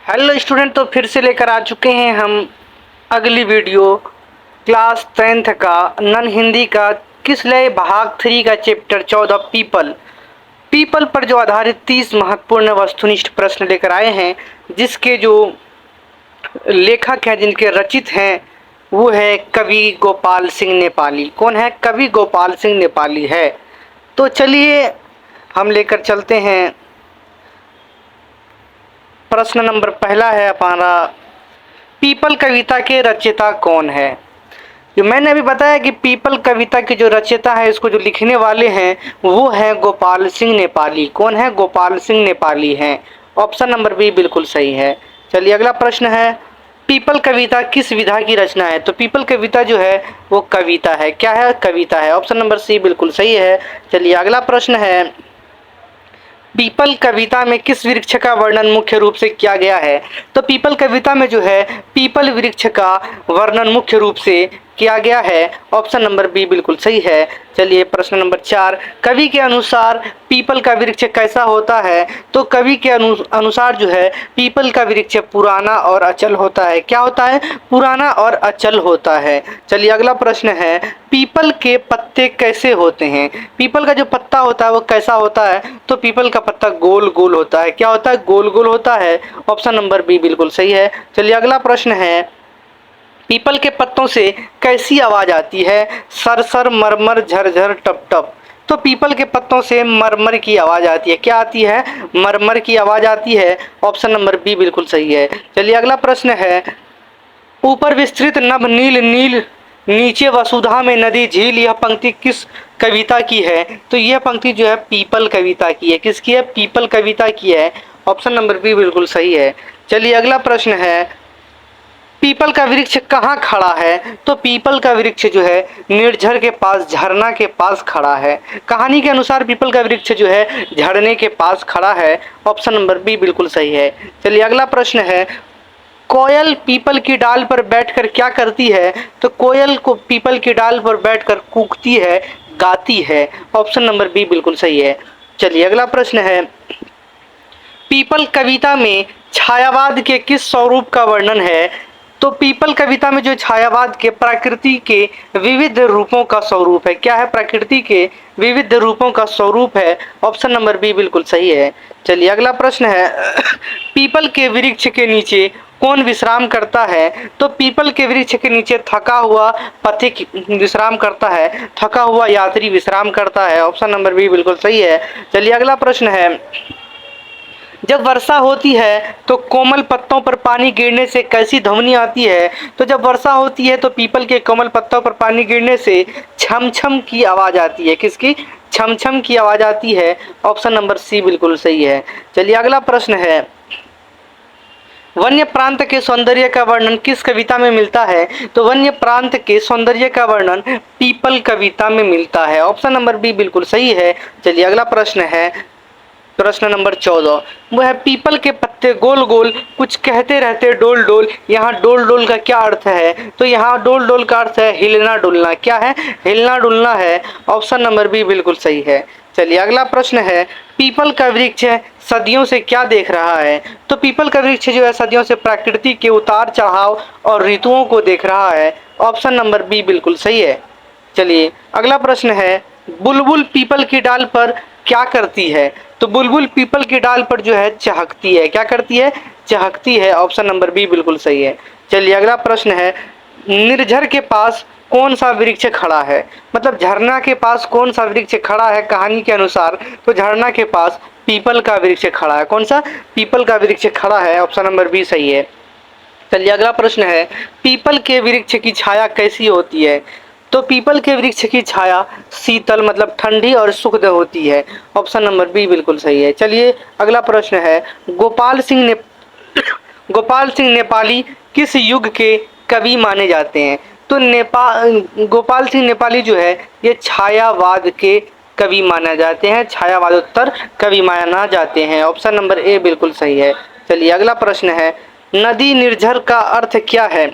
Hello student, तो फिर से लेकर आ चुके हैं हम अगली वीडियो क्लास 10th का नन हिंदी का किसलय भाग 3 का चैप्टर 14 पीपल पर जो आधारित 30 महत्वपूर्ण वस्तुनिष्ठ प्रश्न लेकर आए हैं, जिसके जो लेखक हैं, जिनके रचित हैं, वो है कवि गोपाल सिंह नेपाली। कौन है? कवि गोपाल सिंह नेपाली है। तो चलिए हम लेकर चलते हैं। प्रश्न नंबर पहला है हमारा, पीपल कविता के रचयिता कौन है? जो मैंने अभी बताया कि पीपल कविता के जो रचयिता है, इसको जो लिखने वाले हैं, वो है गोपाल सिंह नेपाली। कौन है? गोपाल सिंह नेपाली हैं। ऑप्शन नंबर बी बिल्कुल सही है। चलिए अगला प्रश्न है, पीपल कविता किस विधा की रचना है? तो पीपल कविता जो है वो कविता है। क्या है? कविता है। ऑप्शन नंबर सी बिल्कुल सही है। चलिए अगला प्रश्न है, पीपल कविता में किस वृक्ष का वर्णन मुख्य रूप से किया गया है? तो पीपल कविता में जो है पीपल वृक्ष का वर्णन मुख्य रूप से किया गया है। ऑप्शन नंबर बी बिल्कुल सही है। चलिए प्रश्न नंबर 4, कवि के अनुसार पीपल का वृक्ष कैसा होता है? तो कवि के अनुसार जो है पीपल का वृक्ष पुराना और अचल होता है। क्या होता है? पुराना और अचल होता है। चलिए अगला प्रश्न है, पीपल के पत्ते कैसे होते हैं? पीपल का जो पत्ता होता है वो कैसा होता है? तो पीपल का पत्ता गोल गोल होता है। क्या होता है? गोल गोल होता है। ऑप्शन नंबर बी बिल्कुल सही है। चलिए अगला प्रश्न है, पीपल के पत्तों से कैसी आवाज आती है? सरसर, मरमर, झरझर, टप टप। तो पीपल के पत्तों से मरमर की आवाज आती है। क्या आती है? मरमर की आवाज आती है। ऑप्शन नंबर बी बिल्कुल सही है। चलिए अगला प्रश्न है, ऊपर विस्तृत नभ नील नील, नीचे वसुधा में नदी झील, यह पंक्ति किस कविता की है? तो यह पंक्ति जो है पीपल कविता की है। किसकी है? पीपल कविता की है। ऑप्शन नंबर बी बिल्कुल सही है। चलिए अगला प्रश्न है, पीपल का वृक्ष कहाँ खड़ा है? तो पीपल का वृक्ष जो है निर्झर के पास, झरना के पास खड़ा है। कहानी के अनुसार पीपल का वृक्ष जो है झरने के पास खड़ा है। ऑप्शन नंबर बी बिल्कुल सही है। चलिए अगला प्रश्न है, कोयल पीपल की डाल पर बैठकर क्या करती है? तो कोयल को पीपल की डाल पर बैठकर कूकती है, गाती है। ऑप्शन नंबर बी बिल्कुल सही है। चलिए अगला प्रश्न है, पीपल कविता में छायावाद के किस स्वरूप का वर्णन है? तो पीपल कविता में जो छायावाद के प्रकृति के विविध रूपों का स्वरूप है। क्या है? प्रकृति के विविध रूपों का स्वरूप है। ऑप्शन नंबर बी बिल्कुल सही है। चलिए अगला प्रश्न है, पीपल के वृक्ष के नीचे कौन विश्राम करता है? तो पीपल के वृक्ष के नीचे थका हुआ पथिक विश्राम करता है, थका हुआ यात्री विश्राम करता है। ऑप्शन नंबर बी बिल्कुल सही है। चलिए अगला प्रश्न है, जब वर्षा होती है तो कोमल पत्तों पर पानी गिरने से कैसी ध्वनि आती है? तो जब वर्षा होती है तो पीपल के कोमल पत्तों पर पानी गिरने से छम छम की आवाज आती है। किसकी? छम छम की आवाज आती है। ऑप्शन नंबर सी बिल्कुल सही है। चलिए अगला प्रश्न है, वन्य प्रांत के सौंदर्य का वर्णन किस कविता में मिलता है? तो वन्य प्रांत के सौंदर्य का वर्णन पीपल कविता में मिलता है। ऑप्शन नंबर बी बिल्कुल सही है। चलिए अगला प्रश्न है, प्रश्न नंबर 14, वो है पीपल के पत्ते गोल गोल कुछ कहते रहते डोल डोल, यहाँ डोल डोल का क्या अर्थ है? तो यहाँ डोल डोल का अर्थ है हिलना डुलना। क्या है? हिलना डुलना है। ऑप्शन नंबर बी बिल्कुल सही है। चलिए अगला प्रश्न है, पीपल का वृक्ष सदियों से क्या देख रहा है? तो पीपल का वृक्ष जो है सदियों से प्रकृति के उतार चढ़ाव और ऋतुओं को देख रहा है। ऑप्शन नंबर बी बिल्कुल सही है। चलिए अगला प्रश्न है, बुलबुल पीपल की डाल पर क्या करती है? तो बुलबुल पीपल की डाल पर जो है चहकती है। क्या करती है? चहकती है। ऑप्शन नंबर बी बिल्कुल सही है। चलिए अगला प्रश्न है, निर्झर के पास कौन सा वृक्ष खड़ा है? मतलब झरना के पास कौन सा वृक्ष खड़ा है कहानी के अनुसार? तो झरना के पास पीपल का वृक्ष खड़ा है। कौन सा? पीपल का वृक्ष खड़ा है। ऑप्शन नंबर बी सही है। चलिए अगला प्रश्न है, पीपल के वृक्ष की छाया कैसी होती है? तो पीपल के वृक्ष की छाया शीतल मतलब ठंडी और सुखद होती है। ऑप्शन नंबर बी बिल्कुल सही है। चलिए अगला प्रश्न है, गोपाल सिंह नेपाली किस युग के कवि माने जाते हैं? तो गोपाल सिंह नेपाली जो है ये छायावाद के कवि माना जाते हैं, छायावादोत्तर कवि माना जाते हैं। ऑप्शन नंबर ए बिल्कुल सही है। चलिए अगला प्रश्न है, नदी निर्झर का अर्थ क्या है?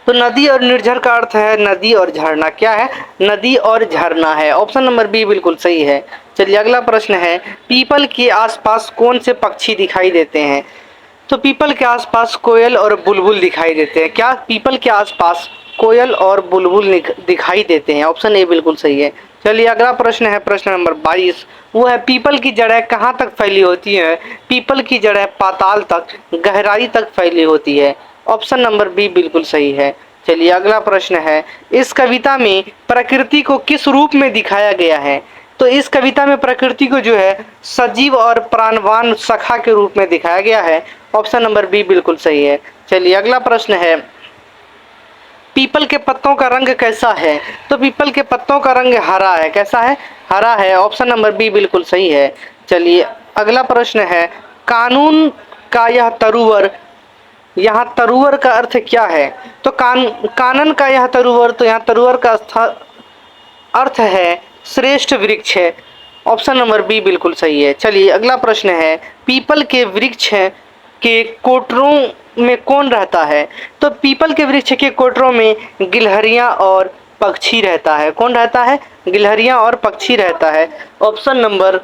तो नदी और निर्झर का अर्थ है नदी और झरना। क्या है? नदी और झरना है। ऑप्शन नंबर बी बिल्कुल सही है। चलिए अगला प्रश्न है, पीपल के आसपास कौन से पक्षी दिखाई देते हैं? तो पीपल के आसपास कोयल और बुलबुल दिखाई देते हैं। क्या पीपल के आसपास कोयल और बुलबुल दिखाई देते हैं? ऑप्शन ए बिल्कुल सही है। चलिए अगला प्रश्न है प्रश्न नंबर 22। वो है पीपल की जड़ें कहाँ तक फैली होती हैं? पीपल की जड़ें पाताल तक, गहराई तक फैली होती है। ऑप्शन नंबर बी बिल्कुल सही है। चलिए अगला प्रश्न है, इस कविता में प्रकृति को किस रूप में दिखाया गया है? तो इस कविता में प्रकृति को जो है सजीव और प्राणवान सखा के रूप में दिखाया गया है। ऑप्शन नंबर बी बिल्कुल सही है। चलिए अगला प्रश्न है, पीपल के पत्तों का रंग कैसा है? तो पीपल के पत्तों का रंग हरा है। कैसा है? हरा है। ऑप्शन नंबर बी बिल्कुल सही है। चलिए अगला प्रश्न है, कानून का यह तरुवर, यहाँ तरुवर का अर्थ क्या है? तो कानन का यह तरुवर, तो यहाँ तरुवर का अर्थ है श्रेष्ठ वृक्ष है। ऑप्शन नंबर बी बिल्कुल सही है। चलिए अगला प्रश्न है, पीपल के वृक्ष के कोटरों में कौन रहता है? तो पीपल के वृक्ष के कोटरों में गिलहरियां और पक्षी रहता है। कौन रहता है? गिलहरियां और पक्षी रहता है। Option number